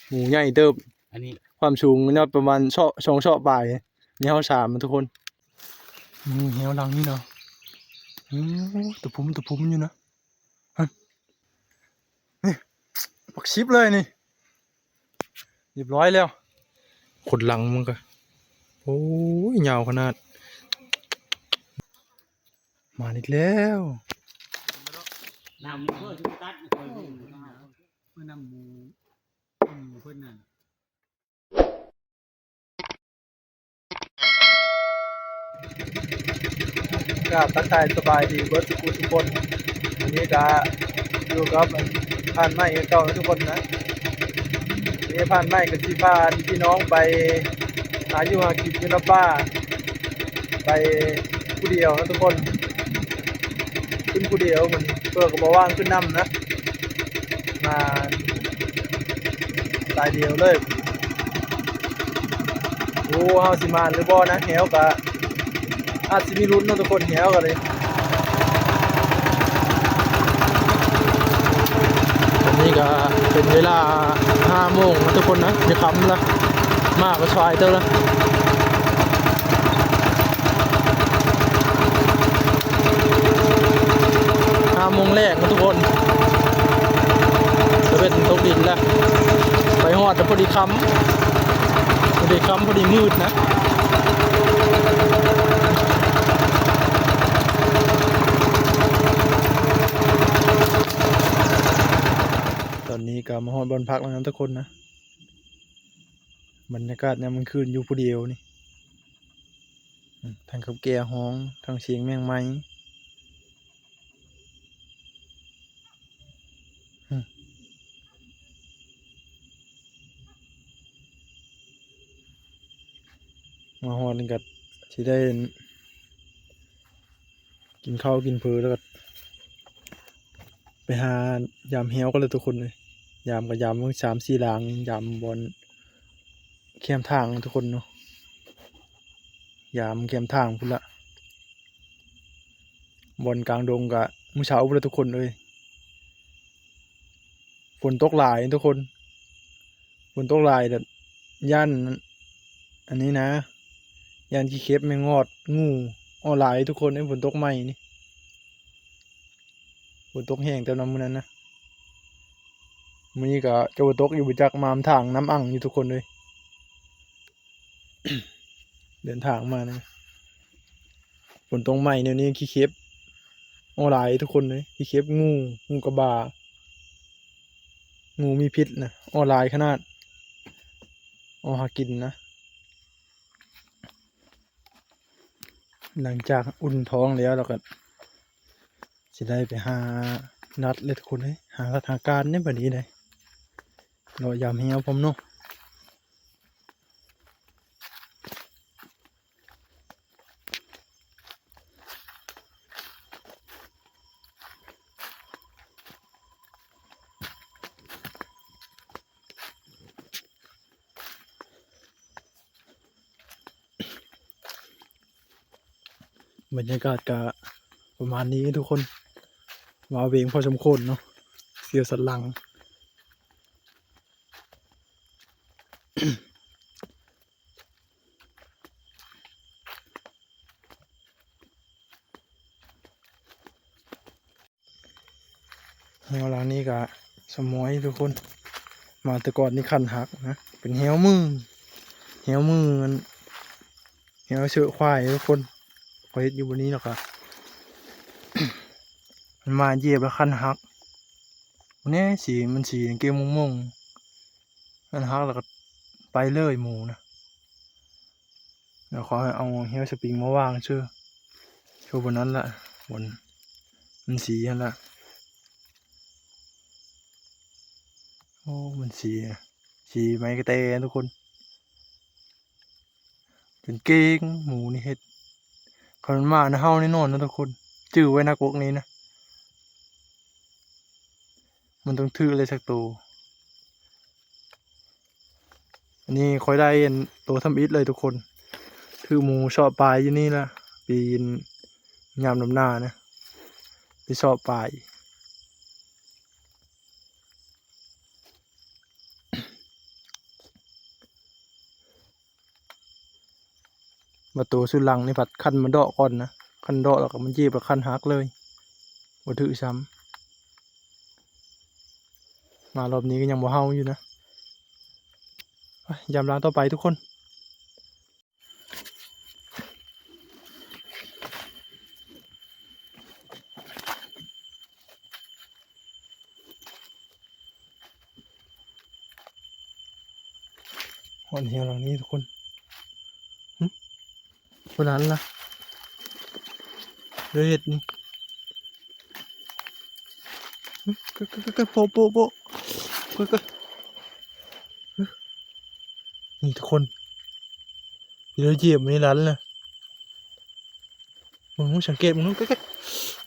หมูใหญ่เติบอันนี้ความสูงมันยอดประมาณ2 เสาปลายนี่เฮา3มันทุกคนเหี่ยวหลังนี่เนาะตะพุ่มอยู่นะนี่ปักชิปเลยนี่เรียบร้อยแล้วขดหลังมันก็โอ้ยยาวขนาดมาอีกแล้วน้ำเพื่อที่ตัดเพื่อน้ำหมูเพื่อนนั่นก็ทักทายสบายดีเบิร์ดทุกคนอันนี้ก็อยู่กับผ่านไม้เก่าทุกคนนะนี่ผ่านไม้กับที่ผ่านพี่น้องไปหาอยู่หากินอยู่นะป้าไปผู้เดียวนะทุกคนขึ้นผู้เดียวเหมือนเพื่อก็บอกว่างขึ้นน้ำนะมาตายเดียวเลยโอ้เฮาสิมาหรือบ่นะแหวกะอาจสิมีลุ้นเนาะทุกคนแหวกันเลยตอนนี้ก็เป็นเวลา5 โมงนะทุกคนนะจะค่ำละมากก็ชายเต้าละ5 โมงแรกนะทุกคนจะเป็นตกดินแล้วไปหอดแต่พอดีค่ำพอดีมืดนะตอนนี้ก็มาหอดบนพักแล้วนะทุกคนนะบรรยากาศเนี่ยมันคืนอยู่ผู้เดียวนี่ทางขับแก่ห้องทางเสียงแมงไม้มาหอดนี่ก็ที่ได้กินข้าวกินเพลแล้วก็ไปหายามเหี้ยวก็เลยทุกคนเลยยามกับยามเมื่อ3-4 หลังยามบนแคมทางทุกคนเนาะยามแคมทางพุ่นละบนกลางดงกะมื้อเช้าพุ่นละทุกคนเลยฝนตกหลายทุกคนฝนตกหลายแต่ย่านอันนี้นะย่านขี้เข็บแมงงอดงูออนไลน์ทุกคนไอ้ฝนตกใหม่นี่ฝนตกแห้งแต่น้ำมื้อนั้นนะมื้อนี้ก็จะตกอยู่บนจักมามทางน้ำอั่งอยู่ทุกคนเลย เดินทางมานะฝนตกใหม่เนี่ยนี่ขี้เข็บออนไลน์ทุกคนเลยขี้เข็บงูกระบางูมีพิษนะออนไลน์ขนาดเอาหากินนะหลังจากอุ่นท้องแล้วเราก็จะได้ไปหานัดเลยทุกคนเลยหาสถานการณ์เนี่ยแบบนี้เลยเรายามเหี่ยวผมเนาะบรรยากาศก็ประมาณนี้ทุกคนว้าเวงพอสมควรเนาะเสียวสันหลัง เหี่ยวหลังนี้ก็สมอยทุกคนมาแต่ก่อนนี่คันหักนะเป็นเหี่ยวมือมันเหี่ยวเชือกควายทุกคนพอเฮ็ดอยู่บนนี้แล้วก็ มันมาเหยียบแล้วคันหักวันนี้สีเกมม่วงคันหักแล้วก็ไปเลยหมูนะเดี๋ยวขอให้เอาเฮียวสปริงมาวางเชื่อช่วบนนั้นละบนมันสีนั่นละโอ้มันสีไม้กระเตนทุกคนเป็นเก้งหมูนี่เฮ็ดคนมานะเฮานี่นอนนะทุกคนจื้อไว้นะกกนี้นะมันต้องถืออะไรสักตัวอันนี้ค่อยได้ตัวทำอิฐเลยทุกคนถือหมูชอบปลายอยู่นี่ละปีนยามน้ำหน้านะไปชอบปลาย มาตัวสุดหลังนี่ผัดคันมันเดาะก่อนนะคันเดาะแล้วก็มันยีบแล้วคันหักเลยบ่ถือซ้ำมารอบนี้ก็ยังบ่เฮาอยู่นะไปยามล้างต่อไปทุกคนหอนเหี่ยวหลังนี้ทุกคนคนนั้นล่ะเฮ็ดนี่ก็โปโปโปก็นี่ทุกคนเดี๋ยวเหยียบไม่รันเลยมึงต้องสังเกตมึงต้องก็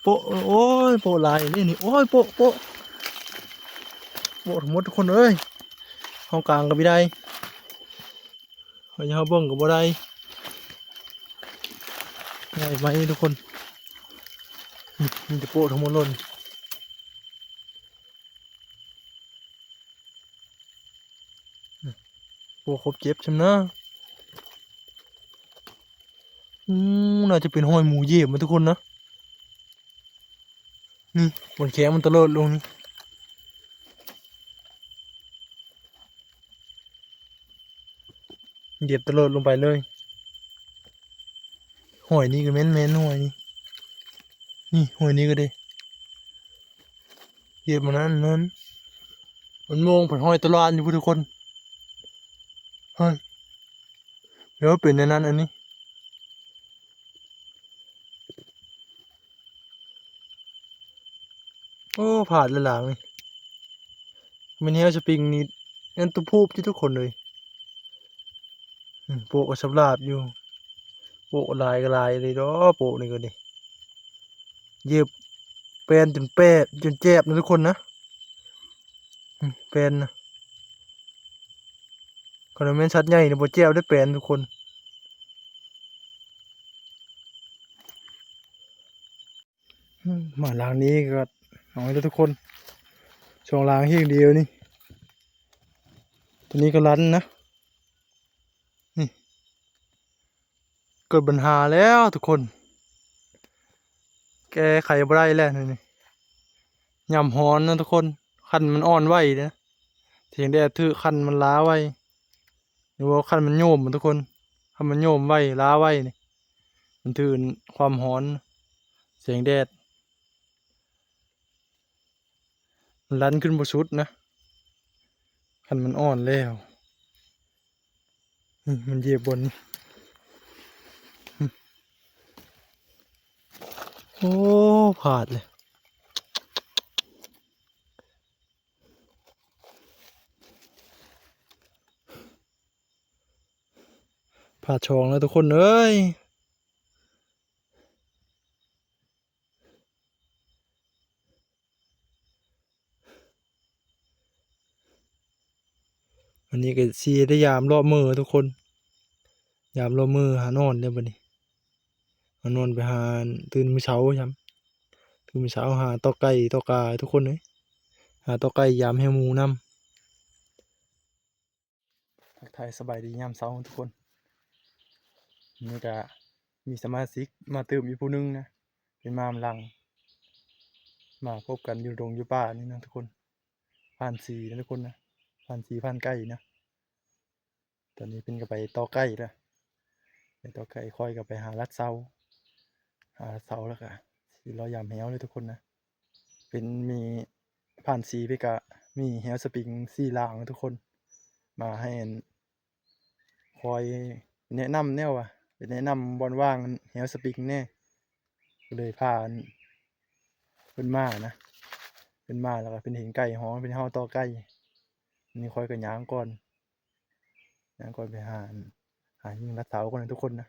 โปโอ้ยโปลายนี่โอ้ยโปทั้งหมดทุกคนเอ้ยห้องกลางก็ไม่ได้เขาจะเบิ้งก็บ่ได้ง่ายไหมทุกคนมีแต่โปทั้งหมดเลยโปครบเจ็บใช่ไหมนะน่าจะเป็นห้อยหมูเหยียบมาทุกคนนะนี่บนแขนมันตะเลิดลงนี่เหยียบตะเลิดลงไปเลยห้อยนี่ก็แม่นห้อยนี่ห้อยนี่ก็ได้เหยียบมันนั้นมันมองผ่านห้อยตะลานอยู่ทุกคนเฮ้ยเดี๋ยวเป็นในนั้นอันนี้โอ้ผ่านหลังนี่มันเฮียสปริงนี่นั่นตัวพูบที่ทุกคนเลยโปะก็สำราบอยู่โปะลายก็ลายเลยเนาะโปะนี่ก็ดิเย็บเป็นจนแปะจนเจ็บนะทุกคนนะเป็นนะคอนเมนชัดใหญ่เนี่ยโปะเจ็บได้เป็นทุกคนมาล้างนี้ก็น้อยแล้วทุกคนช่วงล้างเพียงเดียวนี่ตัวนี้ก็รันนะนี่เกิดปัญหาแล้วทุกคนแกไขบ่ได้แล้วนี่ยำฮอนนะทุกคนคันมันอ่อนไหวนะเถียงแดดถือคันมันล้าไว้หรือว่าคันมันโยมทุกคนคันมันโยมไว้ล้าไว้นี่มันถือความฮ้อนเสียงแดดมันรันขึ้นบนชุดนะคันมันอ่อนแล้วมันเหยียบบนนี่โอ้ผาดเลยผาดชองแล้วทุกคนเอ้ยวันนี้ก็ซีได้ยามรอบมือทุกคนยามรอบมือหานอนเลยบัดนี้หานอนไปหาตื่นมื้อเช้าใช่ไหมตื่นมื้อเช้าหาตอกไก่ตอกกาทุกคนเลยหาตอกไก่ยามให้หมูนำทักทายสบายดียามเช้าทุกคนนี่ก็มีสมาชิกมาเติมอีกผู้นึงนะเป็นมามลังมาพบกันอยู่ตรงอยู่ป่านี่นะทุกคนผ่านสีนะทุกคนนะผ่านสีผ่านไก่นะตอนนี้เป็นก็ไปตอไก่แล้วไปตอไก่ค่อยก็ไปหาลัดเสาแล้วก็สีรอยามแหวเลยทุกคนนะเป็นมีผ่านสีไปกะมีแหวสปริงสีล่างทุกคนมาให้คอยแนะนำแนวว่ะเป็นแนะนำบอลว่างแหวสปริงแน่ก็เลยผ่านเป็นมานะเป็นมาแล้วก็เป็นเห็นไก่ห้องเป็นเฮาต่อไก่นี่คอยกับย่างก่อนไปหายิงรัดเสาก่อนนะทุกคนนะ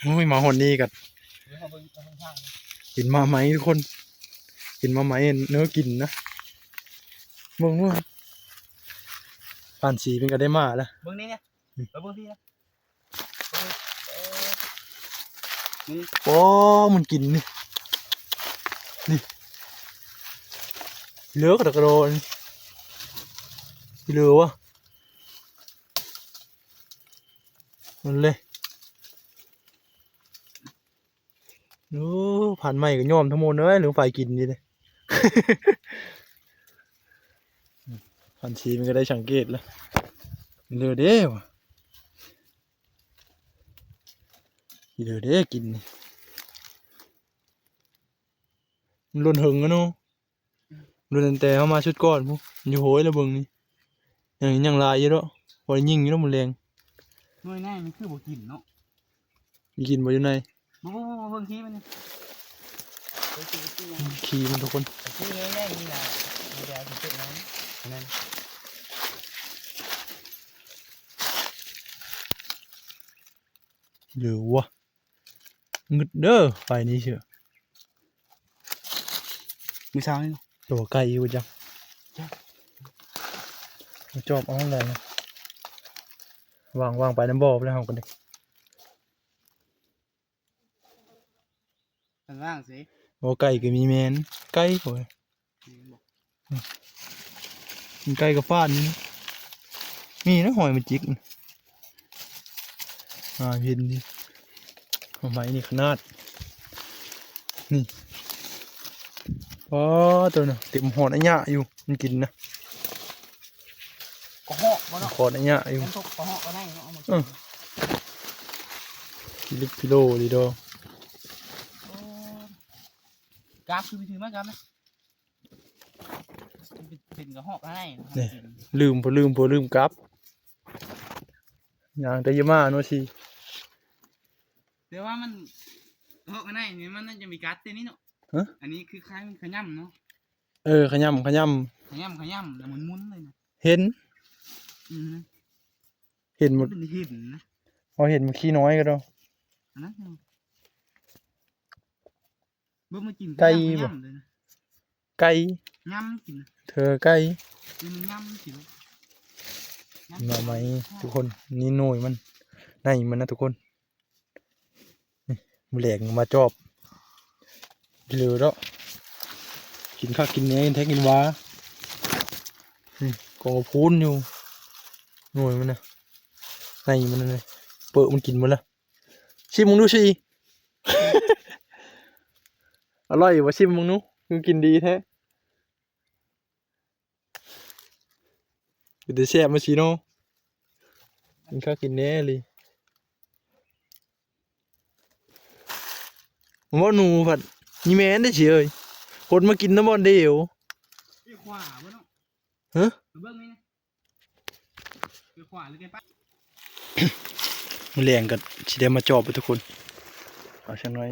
โอ้ยมาหอนนี่กับกินมาไหมทุกคนกินมาไหมเนื้อกินนะมึงว่าผ่านสีเป็นก็ได้มาแล้วเบิ่งนี่เนี่ยเบิ่งพี่นะโอ้มันกินนี่เหลือกระโดดเหลือวะ มันเลยโอ้ผ่านใหม่ก็ยอมทั้งหมดเลยหรือไฟกินนี่เลย ผ่านชีมันก็ได้สังเกตแล้วเลือเด้วะเลือเด้กินนี่มันล้นหึงอะเนาะล้นแต่เขามาชุดก้อนพวกอยู่โหยแล้วเบิ่งนี่ยังลายอยู่แล้วพอยิงอยู่แล้วมันแรง หน่วยแน่มันคือบ่กินเนาะ มีกินบ่อยู่ใน บ่เบิ่งขี้มันนี่ไปกินขี้ยัง ขี่มันทุกคน ขี้แน่นี่ล่ะเดี๋ยวสิเก็บน้ำนั่น หรือวะงึดเด้อไฟนี้เชื่อ มื้อเช้านี่ ตัวไก่อยู่จังจอบเอาอะไรนะวางไปน้ำบ่อไปแล้วเอากันดิ ข้างล่างสิ โอ้ไก่ก็มีแมนไก่โอ้ยมันไก่กับฟาดนี่นะมีนะหอยมันจิกนะเห็นดิทำไมนี่ขนาดนี่อ๋อตัวน่ะเต็มหอดอันยะอยู่มันกินนะ ก็เหาะบ่เนาะ หอดอันยะอยู่ มันตกก็เหาะก็ได้เนาะเอามา กิลิกกิโลดีดอก ราฟคือไปถือมากราฟนะเป็นกระหอกให้ นี่ลืมพอลืมกลับอย่างแต่ยามาโนชี แต่ว่ามันกระหอกให้นี่มันน่าจะมีการ์ดตัวนี้เนาะอันนี้คือคล้ายมันขย่ำเนาะขยำแล้วมุนเลยนะ เห็น อือ เห็นหมด เป็นเห็นนะ พอเห็นมันขี้น้อยก็ได้ อันนั้นเบิ่งมากิน ไก่บ่ เลยนะ ไก่ ย่ำกิน เธอไก่ มันย่ำกิน หน่อไม้ทุกคนนี่หน่วยมันในมันนะทุกคนนี่มือแหลกมาจอบเหลือแล้วกินข้าวกินเนื้อกินแท้กินว้ากองพูนอยู่หน่วยมันนะในมันเลยเปิดมันกินหมดแล้วชิมมึงดูสิ อร่อยว่ะชิมมึงนู้มึงกินดีแท้เดี๋ยวแซ่บมาชิโน่กินข้าวกินแน่เลยผมว่าหนูผัดนี่แม่นได้เฉยคนมากินน้ำบอลเดียว ไปขวาบ่เนาะ ฮะ เบิ่งนี่นะไปขวาหรือไงปะ มันแรงกันสิได้มาจอบไปทุกคนเอาช่างน้อย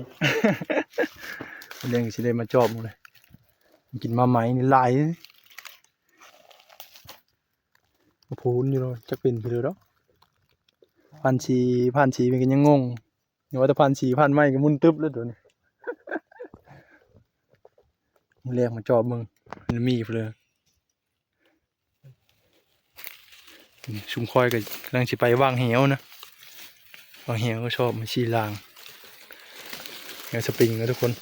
มันแรงสิได้มาจอบหมดเลยมันกินมาไหมนี่หลายมาพูนอยู่เลยจักเป็นไปเลยแล้วพันชีเป็นกันยังงงอย่าว่าแต่พันไม่ก็มุนตึ๊บแล้วเดี๋ยวนี้ มันแรงมาจอบมึงมันมีไปเลยชุมคอยกับกำลังสิไปวางเหวนะวางเหวก็ชอบมันชีลางเงาสปริงนะทุกคน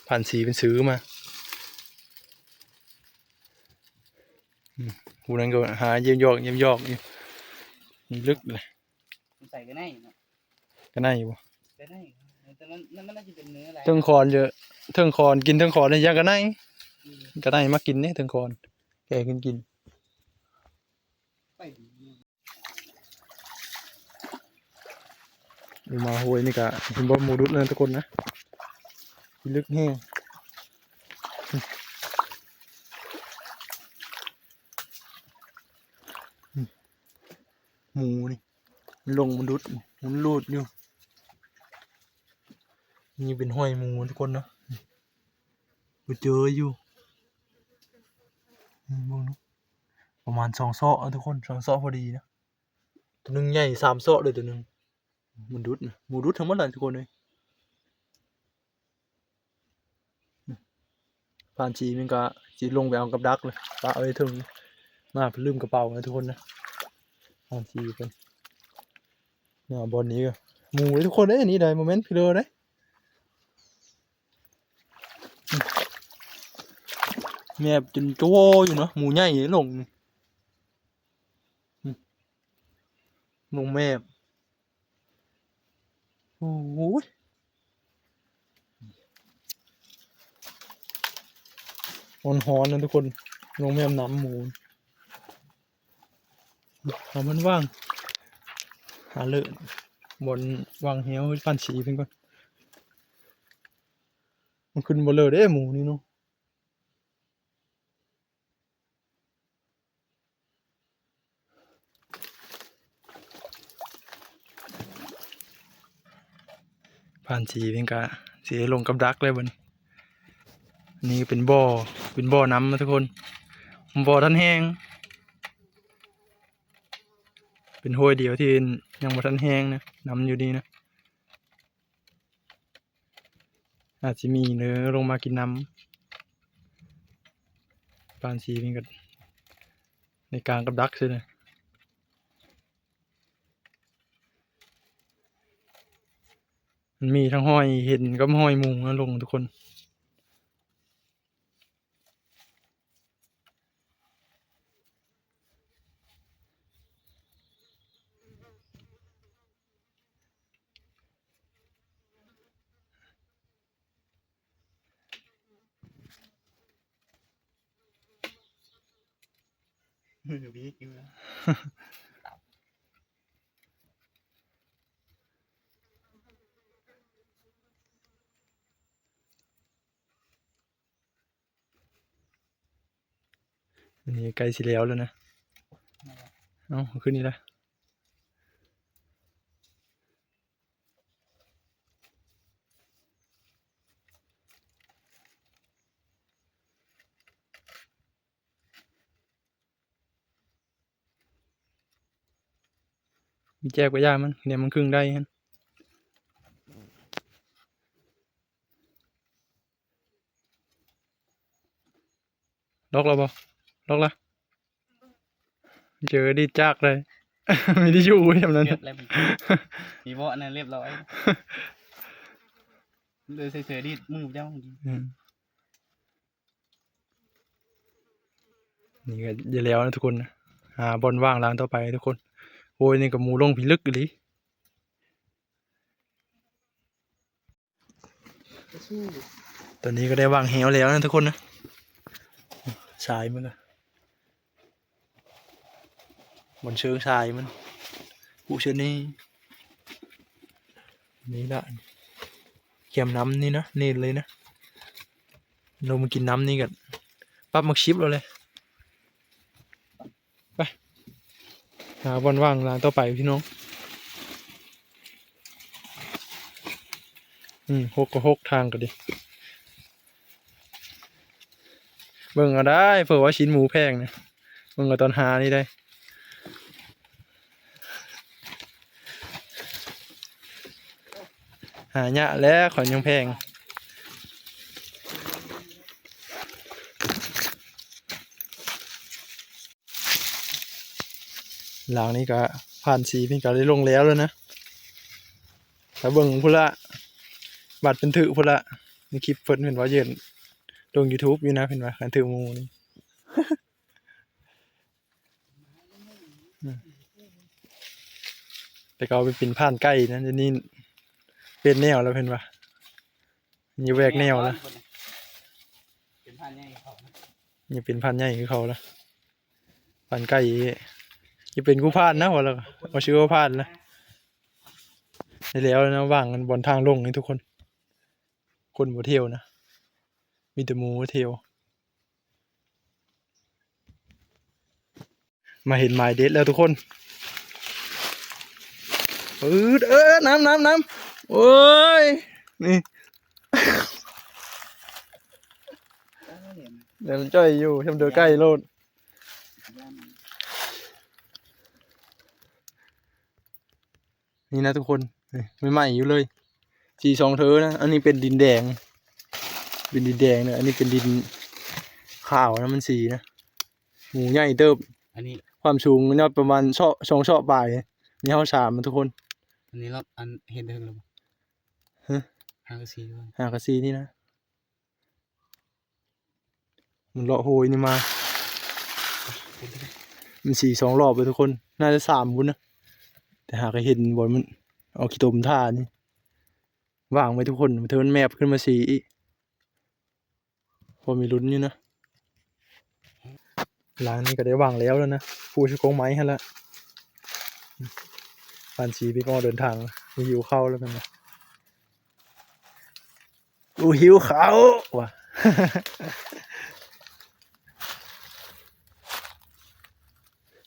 พันสีเป็นซื้อมาหูนั้นก็หาเยี่ยมยอกอยู่นี่ลึกเลย ใส่กันได้เนาะ ก็น่าอยู่ แต่นั่นมันน่าจะเป็นเนื้ออะไร เทิงคอนเยอะเทิงคอนกินเทิงคอนเลยยังก็น่ามากินเนี่ยเทิงคอนแกกิน ไป มาโหยนี่ก็เป็นบอลมูดุดเลยทุกคนนะลึกแห้งหมูนี่มันลงมันดุดมันรูดอยู่นี่เป็นห้อยหมูทุกคนเนาะกูเจออยู่มองดูประมาณ2 ซอกทุกคน2 ซอกพอดีนะตัวหนึ่งใหญ่3 ซอกเลยตัวหนึ่งมันดุดนะหมูดุดทั้งหมดเลยทุกคนเลยผ่านชีมันก็จีลงไปเอากับดักเลยปะเอาไปถึงมาลืมกระเป๋านะทุกคนนะผ่านชีเป็นบอลนี้ก็หมูเลยทุกคนเลยอันนี้ได้โมเมนต์พิเลอร์เลยแม่จนโจ้อยู่เนาะหมูใหญ่ลงแม่ โอ้โหหอนๆนะทุกคนลงแม่น้ำหมูหามันว่างหาเลยบนวางเหี้ยวพันสีเป็นก่อนมันขึ้นบนเลยได้หมูนี่เนาะผ่านสีเป็นกะสีลงกับดักเลยบัดนี้นี่เป็นบ่อน้ำนะทุกคนบ่อท่านแห้งเป็นห้วยเดียวที่ยังบ่ทันแห้งนะน้ำอยู่ดีนะอาจจะมีเนื้อลงมากินน้ำผ่านสีเป็นกันในกลางกับดักใช่ไหมมันมีทั้งห้อยเห็นก็ห้อยมุงนะลงทุกคนมือบีอยู่แล้ว อันนี้ใกล้สิแล้วนะเอาขึ้นนี่ละมีแจกไปย่ามันเนี่ยมันครึ่งได้ฮะล็อกแล้วบ่ล็อกละเจอดีจากเลย มีที่อยู่แบบนั้น เรียบแล้วมีบ่อนั่นเรียบร้อยเลยเฉยๆดิมือเจ้านี่ก็อย่าแล้วนะทุกคนนะหาบอลว่างล้างต่อไปทุกคนโอ้ยนี่กับหมูลงพิลึกอยู่ดิตอนนี้ก็ได้วางแหวแล้วนะทุกคนนะชายมันก็บนเชิงชายมันผู้เชิญนี่ละเค็มน้ำนี่นะนี่เลยนะเรามากินน้ำนี่กันปั๊บมักชิปเราเลยไปหาบอลว่างล้างต่อไปพี่น้องหกก็หกทางก็ดิเบิ่งก็ได้เผื่อว่าชิ้นหมูแพงนะเบิ่งก็ตอนหานี่ได้หาเนี่ยแล้วขอนยังแพงหลังนี้ก็ผ่านสีเป็นก็ได้ลงแล้วนะถ้าเบิ่งพุ่นละบัตรเป็นถือพุ่นละในคลิปเพิ่นเห็นว่าเย็นลง YouTube อยู่นะเห็นว่าการถือหมูนี่ แต่ก็เอาไปปิ่นผ่านใกล้นะเดี๋ยวนี้เป็นแนวแล้วเห็นว่าอย่าแวกแนวแล้ว เป็นพันใหญ่เขา อย่าเป็นพันใหญ่คือเขาละพันใกล้อย่าเป็นกูพานนะวะแล้วเอาชื่อว่าพานนะได้แล้วนะว่างกันบนทางลงนี่ทุกคนคนบ่เที่ยวนะมีแต่หมูเที่ยวมาเห็นหมายเด็ดแล้วทุกคนน้ำโอ้ยนี่ เดี๋ยวมันจ้อยอยู่ทำเดือใกล้โลดนี่นะทุกคนไม่ใหม่อยู่เลย42เธอนะอันนี้เป็นดินแดงเป็นดินแดงเนี่ยอันนี้เป็นดินขาวนะมันสีนะหมูใหญ่เติบ อันนี้ ความสูงมันยอดประมาณ2 ช่อปลายนี่เท่า3มันทุกคน อันนี้รอบอันเห็นเดิมหรือเปล่า ฮะ 5 กับ 4ด้วย 5 กับ 4นี่นะมันเลาะโหยนี่มามัน2 รอบเลยทุกคนน่าจะ3บุญนะแต่หากเห็นบอลมันเอาขี้ตมท่านี่ วางไว้ทุกคนเธอมันแมบขึ้นมาสีอีกพอมีลุ้นอยู่นะร้านนี้ก็ได้วางแล้วนะฟูชิโกงไม้ให้ละผ่านสีพี่ก็เดินทางมีหิวข้าวแล้วมันนะกูหิวข้าวว่ะ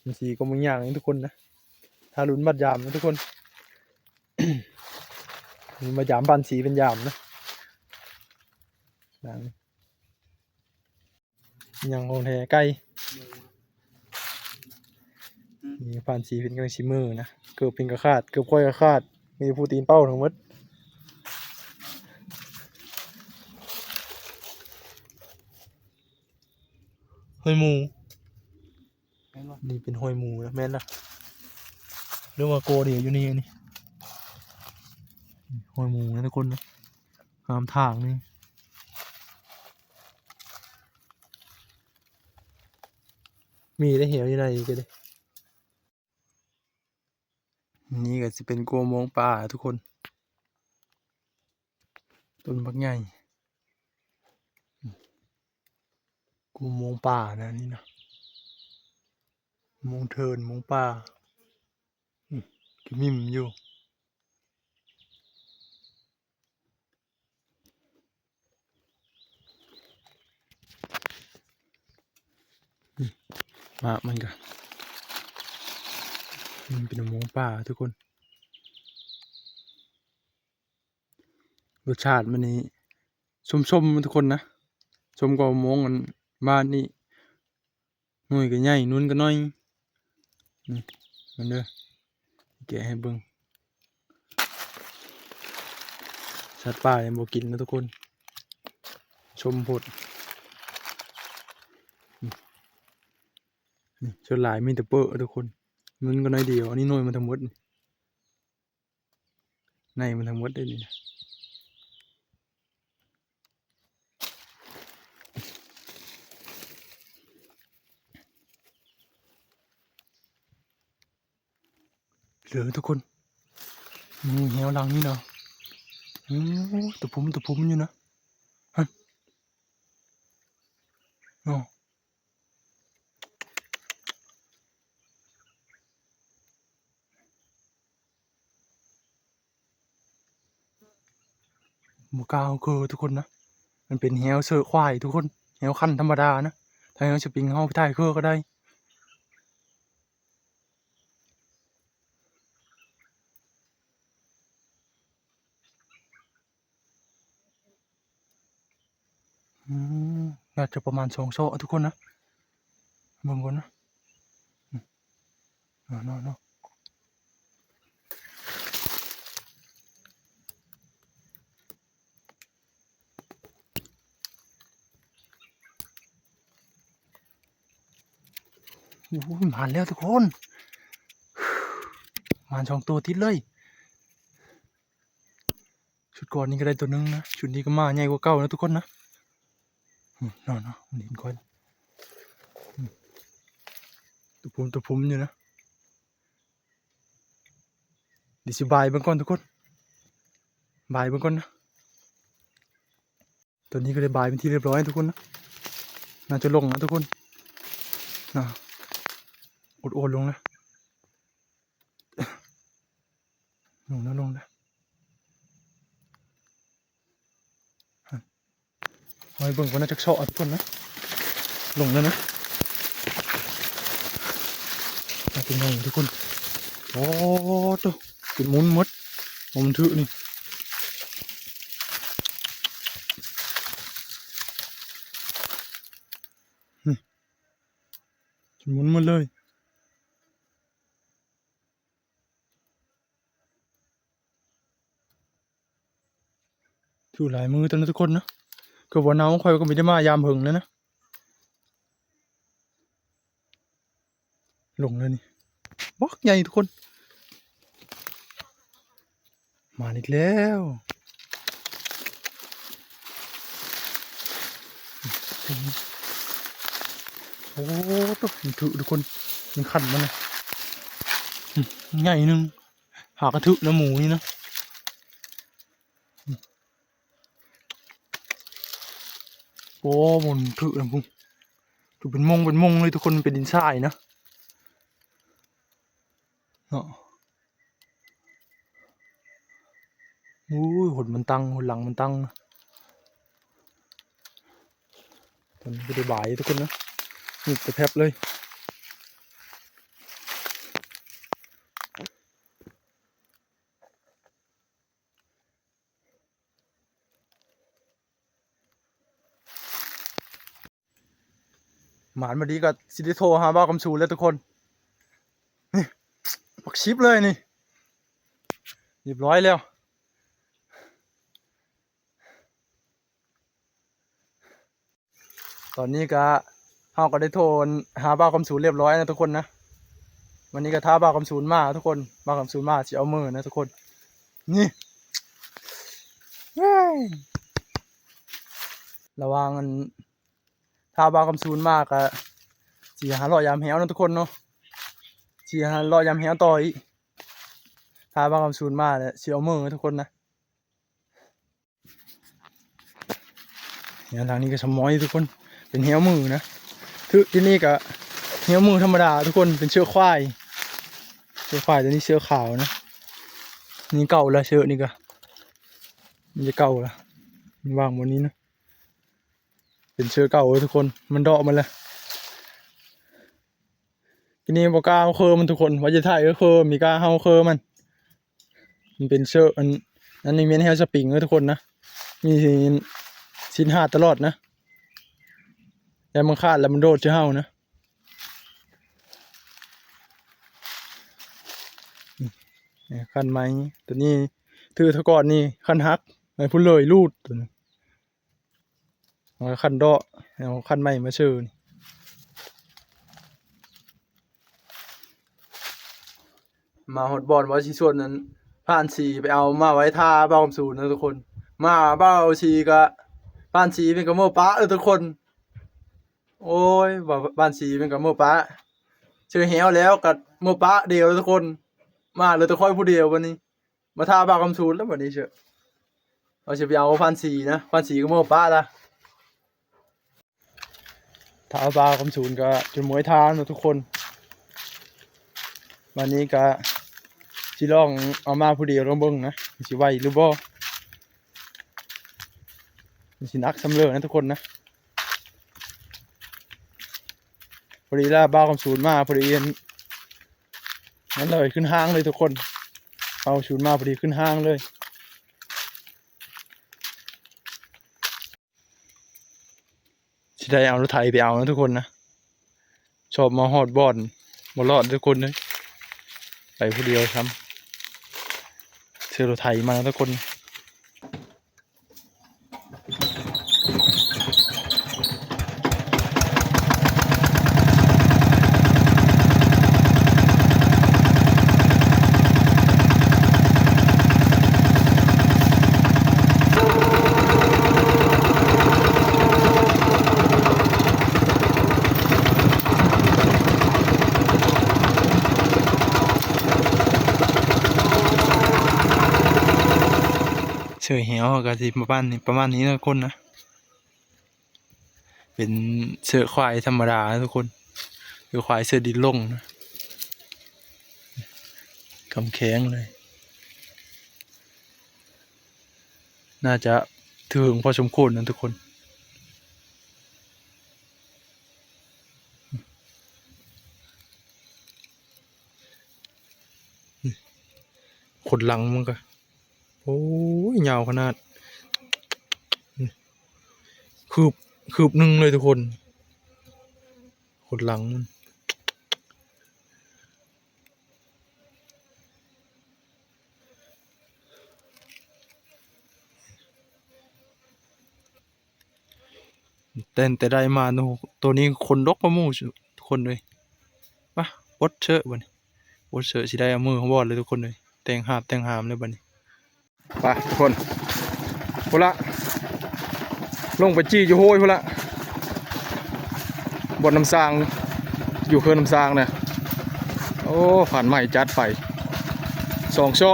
มันสีก็มึงอย่างนี้ทุกคนนะถ้าลุ้นบัดยามนะทุกคน มีมายามผ่านสีเป็นยามนะยังโอนแทใกล้มีผ่านสีเป็นกระชิมเมอร์นะเกือบเป็นกระคาดเกือบค่อยกระคาดมีผู้ตีนเป้าทั้งหมดห้อยหมูนี่เป็นห้อยหมูนะแม่นนะเรื่องว่าโกเดี๋ยวอยู่นี่นี่ห้อยหมูนะทุกคนนะตามทางนี่มีได้เหี่ยวอยู่ไหนอีกันดินี่ก็จะเป็นกัวมองป่าทุกคนต้นบักใหญ่กัวมองป่านะนี่นะมองเทินมองป่าก็มิมอยู่มามันก็มันเป็นมองป่าทุกคนรสชาติมันนี่ส้มๆทุกคนนะส้มก็มองกันบ้านนี่หน่วยก็ใหญ่นุ่นก็น้อยนี่มันเด้อแกะให้เบิ่งสัตว์ป่ายังบ่กินนะทุกคนชมพดนี่ส่วนหลายมีแต่เปอะทุกคนนุ่นก็น้อยเดียวอันนี้หน่วยมันทั้งหมดในมันทั้งหมดได้นี่เหลือทุกคนมีแหวหลังนี่เนาะตะพุ่มอยู่นะฮะโอ้หมูกาวคือทุกคนนะมันเป็นแหวเสือควายทุกคนแหวคันธรรมดานะถ้าแหวสปริงเฮาไปถ่ายคือก็ได้น่าจะประมาณ2 โซ่ทุกคนนะเบิ่งก่อนนะเนาะโอ้ยมาแล้วทุกคนมา2 ตัวติดเลยชุดก่อนนี้ก็ได้ตัวนึงนะชุดนี้ก็มาใหญ่กว่าเก่านะทุกคนนะเนาะมันเห็นก่อนตัวพุ่มอยู่นะเดี๋ยวสิบายเบิ่งก่อนทุกคนบายเบิ่งก่อนนะตัวนี้ก็ได้บายเป็นที่เรียบร้อยทุกคนนะน่าจะลงนะทุกคนนะโอดลงนะลงนะหอยเบิ่งก่อนน่าจะเฉาะทุกคนนะลงแล้วนะเป็นไงทุกคนโอ้ตัวเป็นมุนมดมันถือนี่หมุนหมดเลยถือหลายมือตอนนี้ทุกคนนะก็วันน้าคอยก็ไม่ได้มายามหึงแล้วนะลงเลยนี่บล็อกใหญ่ทุกคนมาอีกแล้วโอ้ตัวมันถือทุกคนมันขันมันเลยใหญ่นึงหากระถือนะหมูนี่นะ อ้บนถือนะพุ่งถือเป็นมงเลยทุกคนเป็นดินทรายนะเนาะอุ้ยหดมันตั้งหดหลังมันตั้งนะตอนนี้ก็ได้บ่ายทุกคนนะหยุดไปแทบเลยหมานมาดีก็ซิได้โทรหาบ้าวกำชูแล้วทุกคนนี่ปักชิปเลยนี่เรียบร้อยแล้วตอนนี้ก็เฮาก็ได้โทรหาบ้าวกำชูเรียบร้อยนะทุกคนนะวันนี้ก็ท้าบ้าวกำชูมาทุกคนบ้าวกำชูมาสิเอามือนะทุกคนนี่ระวังอันท้าบ้าวกำชูมากก็สิหาลอยยามแหวนะทุกคนเนาะสิหาลอยยามแหวต่ออีกท้าบ้าวกำชูมาเนี่ยสิเอามือทุกคนนะเนี่ยทางนี้ก็สมอยทุกคนเป็นแหวมือนะที่นี่ก็แหวมือธรรมดาทุกคนเป็นเชือกควายตัวนี้เชือกขาวนะนี่เก่าแล้วเชือกนี่ก็มันจะเก่าแล้วมันวางบนนี้นะเป็นเชือกเก่าทุกคนมันเดาะมันแล้วทีนี้บอกกล้าเอาเคอมันทุกคนว่าจะถ่ายก็เคอมีกล้าเอาเคอมันเป็นเชือกอันนี้เมนเฮลสปริงทุกคนนะมีชิ้นหาดตลอดนะแต่มันขาดแล้วมันโดดจะเห่านะคันไม้ตัวนี้ถือทก่อนนี่คันฮักไม้พุ่นเลยรูดตัวนี้คันเดาะเอาคันไม้มาเชิญมาหดบอลว่าชีส่วนนั้นผ่านสีไปเอามาไว้ท่าเบ้าศูนย์นะทุกคนมาเบ้าชีก็ผ่านสีเป็นกระโมป้าทุกคนโอ้ยว่าบ้านสีเป็นกระโมป้าเชื่อเหี้ยวแล้วกับโมป้าเดียวทุกคนมาเลยตะค่อยผู้เดียววันนี้มาท่าบ้าคำศูนย์แล้ววันนี้เชื่อเราจะไปเอาผ่านสีนะผ่านสีกระโมป้าละท่าบ้าคำศูนย์ก็จะมวยทานนะทุกคนวันนี้ก็สิลองเอามาผู้เดียวลองเบิ่งนะสิไหวหรือบ่สินักสำเร็จนะทุกคนนะพอดีล่าบ้าคำศูนย์มาพอดีนั้นเลยขึ้นห้างเลยทุกคนเอาศูนย์มาพอดีขึ้นห้างเลยสิได้เอารถไถไปเอานะทุกคนนะชอบมาฮอดบอลบ่รอดทุกคนเลยไปผู้เดียวครับเชื่อรถไถมาแล้วทุกคนเฉยเหี่ยวก็สิประมาณนี้นะทุกคนนะเป็นเสือควายธรรมดาทุกคนเสือควายเสือดินลงนะกำแข็งเลยน่าจะถึงพอสมควรนะทุกคนขดหลังมันก็โอ้ยยาวขนาดคืบหนึ่งเลยทุกคนขดหลังมันแต่ได้มาตัวนี้คนดกประมูทุกคนเลยปะวดเชอะบันวดเชอะสิได้เอามือของบอดเลยทุกคนเลยแต่งหามเลยบันไปทุกคนพูละลงไปจี้อยู่โห้ยพูละบนน้ำซางอยู่เขื่อนน้ำซางเนี่ยโอ้ผ่านใหม่จัดไฟ2 โซ่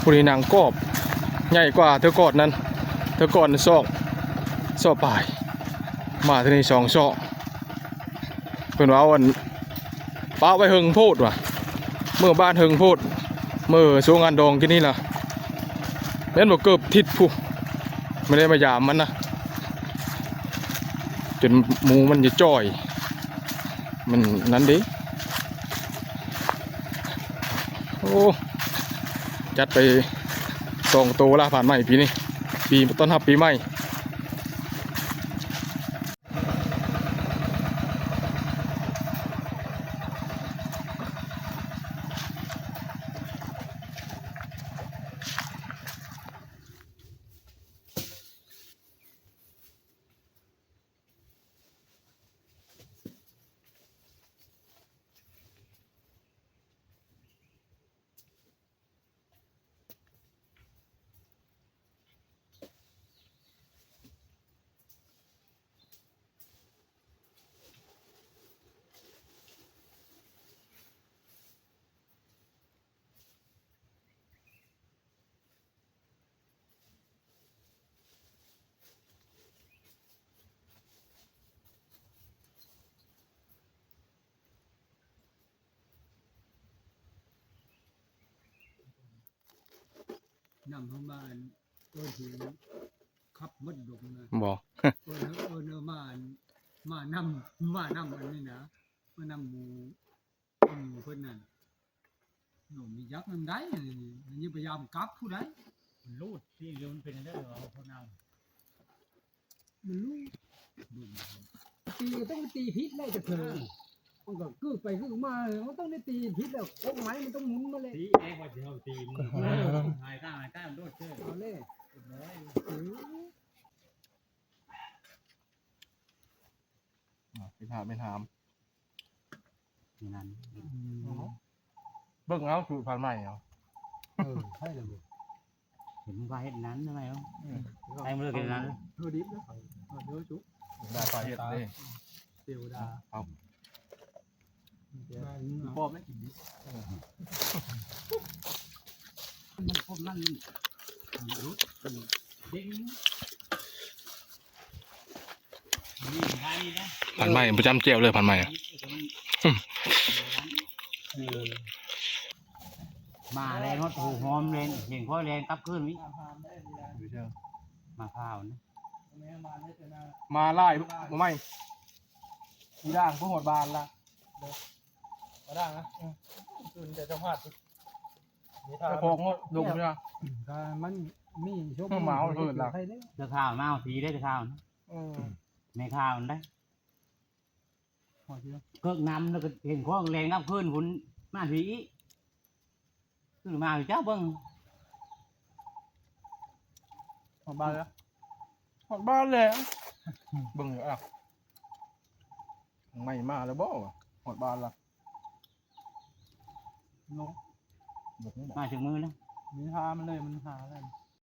ผู้นี้นางกอบ ใหญ่กว่าเธอก่อนนั้นเธอก่อนซอกปลายมาที่นี่2 ซอกเพิ่นว่าเอาอันป้าไว้เฮิงโพดว่ะเมื่อบ้านเฮิงโพดเมื่อช่วงงานดองที่นี่ล่ะแม่นบ่เกือบทิศผู้ไม่ได้มายามมันนะจนหมูมันจะจ่อยมันนั้นดิโอ้จัดไป2 ตัวละผ่านใหม่ปีนี้ปีต้นรับปีใหม่นำเข้ามาถึงขับมดดกนะ บอก มานำอันนี้นะมานำหมูเพิ่นนั่นหนุ่มมียักษ์มันได้นี่พยายามกลับผู้ใดมันรูดที่เดียวมันเป็นได้หรอเขานำมันรูดตีก็ต้องตีพิษเลยจะเธอมันก็กึกไปกึกมามันต้องได้ตีพิษแล้วโค้งไม้มันต้องหมุนมาเลยตีเองว่าจะเอาตีมันหายก้ามันโดดเจ้เอาเลยไม่ถามนั่นเบิ่งเอาสูตรผ่านใหม่เอาใช่เลยเห็นว่าเห็นนั้นทำไมวะไอ้เมื่อกี้นั้นดิบแล้วเดี๋ยวจุ๊บได้ปลาเห็ดเลยเตียวดาเอาพอไม่กินดิมันพวกนั้นรุดเด้งผ่านใหม่ประจำเจียวเลยผ่านใหม่มาแรงรถหูหอมเลยเห็นพ่อแรงกลับขึ้นวิมาพาวนะมาไล่ไม่มีด่างพวกหมดบานละมาด่างนะตื่นแต่จะพลาดจะพองลงเนี่ยมันมีโชคเมาเกินละจะข้าวเมาสีได้จะข้าวในข้าวได้เกิดน้ำแล้วก็เห็นข้อแรงนับขึ้นหุ่นมาสีขึ้นมาเจ้าเบิ้งหอดบ้านแล้วหอดบ้านแล้วเบิ้งอยู่อ่ะไม่มาแล้วบ่หอดบ้านละมาถึงมือแล้วมีหามันเลยมันหาอะไร